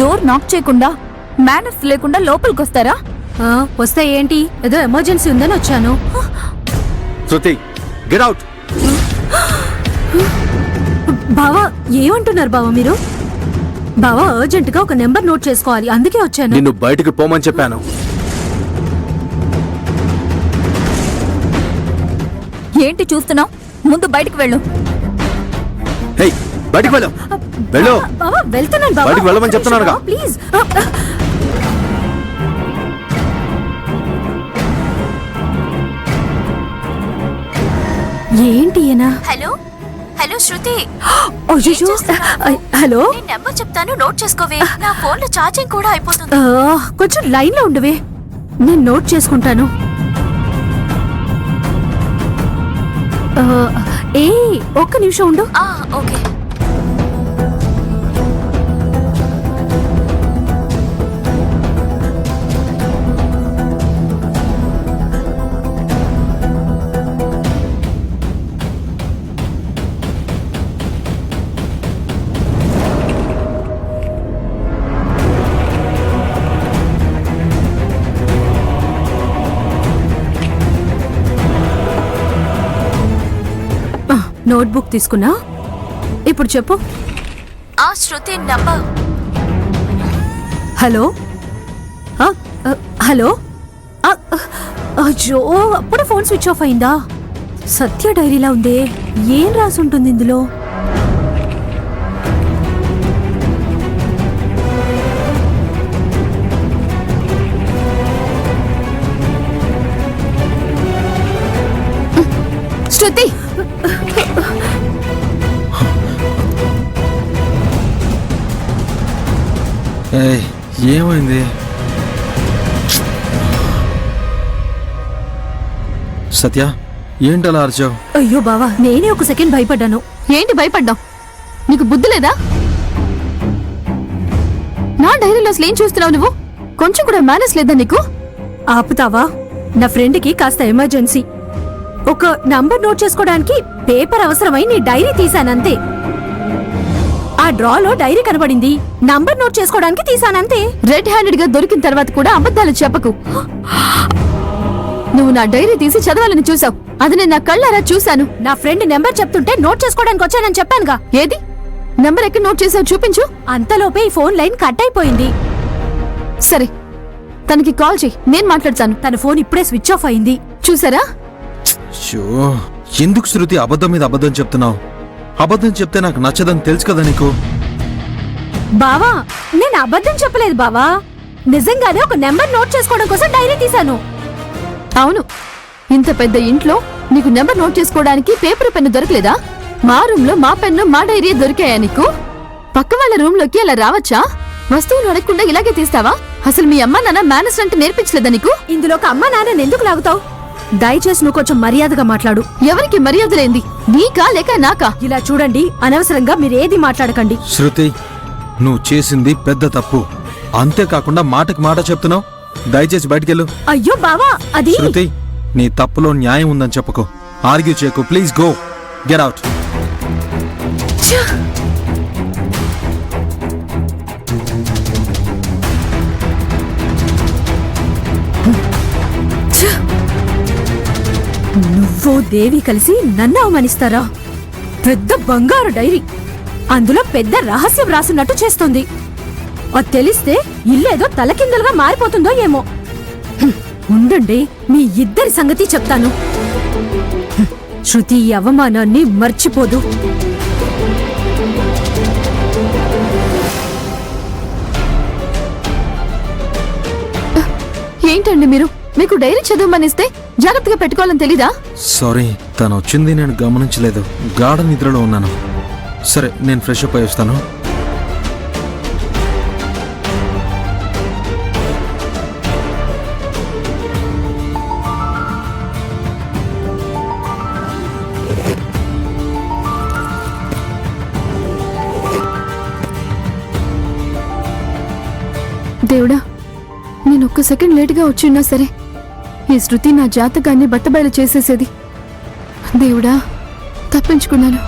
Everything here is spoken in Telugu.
డోర్ నాక్ చేయకుండా మేనర్స్ లేకుండా లోపలికొస్తారా? వస్తే ఏంటి, ఏదో ఎమర్జెన్సీ ఉందని వచ్చాను. శృతి, గెట్ అవుట్. బావా, ఏమంటున్నారు బావా మీరు? బావా, అర్జెంట్ గా ఒక నెంబర్ నోట్ చేసుకోవాలి, అందుకే వచ్చాను. నిన్ను బయటికి పోమని చెప్పాను. ఏంటి చూస్తున్నావు? ముందు బయటికి వెళ్ళు. హే, బయటికి వెళ్ళు. వెళ్ళు. బావా, వెళ్తున్నాను బావా. బయటికి వెళ్ళమని చెప్తున్నానుగా. ప్లీజ్. ఏంటి ఏనా? హలో హలో శృతి. హలో, నెంబర్ చెప్తాను, నోట్ చేసుకోవే. నా ఫోన్ లో ఛార్జింగ్ కూడా అయిపోతుంది. కొంచెం లైన్ లో ఉండవే, నేను నోట్ చేసుకుంటాను. ఏ ఒక్క నిమిషం ఉండు. ఓకే. నోట్బుక్ తీసుకున్నా, ఇప్పుడు చెప్పు. శృతి నంబర్. Hello hello. అయ్యో, అప్పుడు ఫోన్ స్విచ్ ఆఫ్ అయిందా? సత్య డైరీలా ఉందే, ఏం రాసి ఉంటుంది ఇందులో? శృతి, ఏమైంది? సత్య, ఏంటలా అరిచావు? అయ్యో బావా, నేనే ఒక సెకండ్ భయపడ్డాను. ఏంటి భయపడ్డావు? నీకు బుద్ధి లేదా? నా డైరీలో అసలు ఏం చూస్తున్నావు నువ్వు? కొంచెం కూడా మేనేజ్ లేదా నీకు? ఆపుతావా? నా ఫ్రెండ్ కి కాస్త ఎమర్జెన్సీ, ఒక నంబర్ నోట్ చేసుకోవడానికి పేపర్ అవసరమై నీ డైరీ తీశానంతే. ఆ డ్రాలో డైరీ కనబడింది, నంబర్ నోట్ చేసుకోవడానికి తీశానంతే. రెడ్ హ్యాండెడ్ గా దొరికిన తర్వాత కూడా అబద్ధాలు చెప్పకు. నువ్వు నా డైరీ తీసి చదవాలని చూసావు, అది నేను నా కళ్ళారా చూశాను. నా ఫ్రెండ్ నెంబర్ చెప్తుంటే నోట్ చేసుకోవడానికి వచ్చానని చెప్పానుగా. ఏది నెంబర్ ఎక్కడ నోట్ చేసావు చూపించు. అంతలోపే ఈ ఫోన్ లైన్ కట్ అయిపోయింది. సరే, తనకి కాల్ చెయ్యి, నేను మాట్లాడతాను. తన ఫోన్ ఇప్పుడే స్విచ్ ఆఫ్ అయింది. చూసారా? ఎందుకు శృతి అబద్ధం మీద అబద్ధం చెప్తున్నావు? అబద్ధం చెప్తే నాకు నచ్చదని తెలుసు కదా నీకు. బావా, నేను అబద్ధం చెప్పలేదు బావా, నిజంగానే ఒక నెంబర్ నోట్ చేసుకోవడం కోసం డైరీ తీశాను. అవును, ఇంత పెద్ద ఇంట్లో నీకు నెంబర్ నోట్ చేసుకోవడానికి పేపర్ పెన్ను దొరకలేదా? మా రూమ్ లో మా పెన్ను మా డైరీ దొరికాయా నీకు? పక్క వాళ్ళ రూమ్ లోకి అలా రావచ్చా? వస్తువులు అడగకుండా ఇలాగే తీస్తావా? అసలు మీ అమ్మ నాన్న మేనేజ్ అంటే నేర్పించలేదా నీకు? ఇందులో ఒక అమ్మ నాన్న ఎందుకు లాగుతావు? దయచేసి నువ్వు కొంచెం మర్యాదగా మాట్లాడు. ఎవరికి మర్యాద లేంది, నీకా లేక నాకా? ఇలా చూడండి, అనవసరంగా మీరేది మాట్లాడకండి. శృతి, నువ్వు చేసింది పెద్ద తప్పు. అంతేకాకుండా మాటకి మాట చెప్తున్నావు. దయచేసి బయటికెళ్ళు. అయ్యో బావా, అది శృతి, నీ తప్పులో న్యాయం ఉందని చెప్పుకో. ఆర్గ్యూ చేయకు, ప్లీజ్ గో, గెట్ అవుట్. నువ్వు దేవి కలిసి నన్ను అవమానిస్తారా? పెద్ద బంగారు డైరీ, అందులో పెద్ద రహస్యం రాసినట్టు చేస్తుంది. అది తెలిస్తే ఇల్లేదో తలకిందులుగా మారిపోతుందో ఏమో. ఉండండి, మీ ఇద్దరి సంగతి చెప్తాను. శృతి ఈ అవమానాన్ని మర్చిపోదు. ఏంటండి మీరు? మీకు డైరీ చదవమనిస్తే జాగ్రత్తగా పెట్టుకోవాలని తెలీదా? సారీ, తను వచ్చింది నేను గమనించలేదు. గాఢ నిద్రలో ఉన్నాను. సరే, నేను ఫ్రెష్ అప్ అయి వస్తాను. దేవుడా, నేను ఒక్క సెకండ్ లేటుగా వచ్చిన్నా సరే ఈ శృతి నా జాతకాన్ని బట్టబయలు చేసేసేది. దేవుడా, తప్పించుకున్నాను.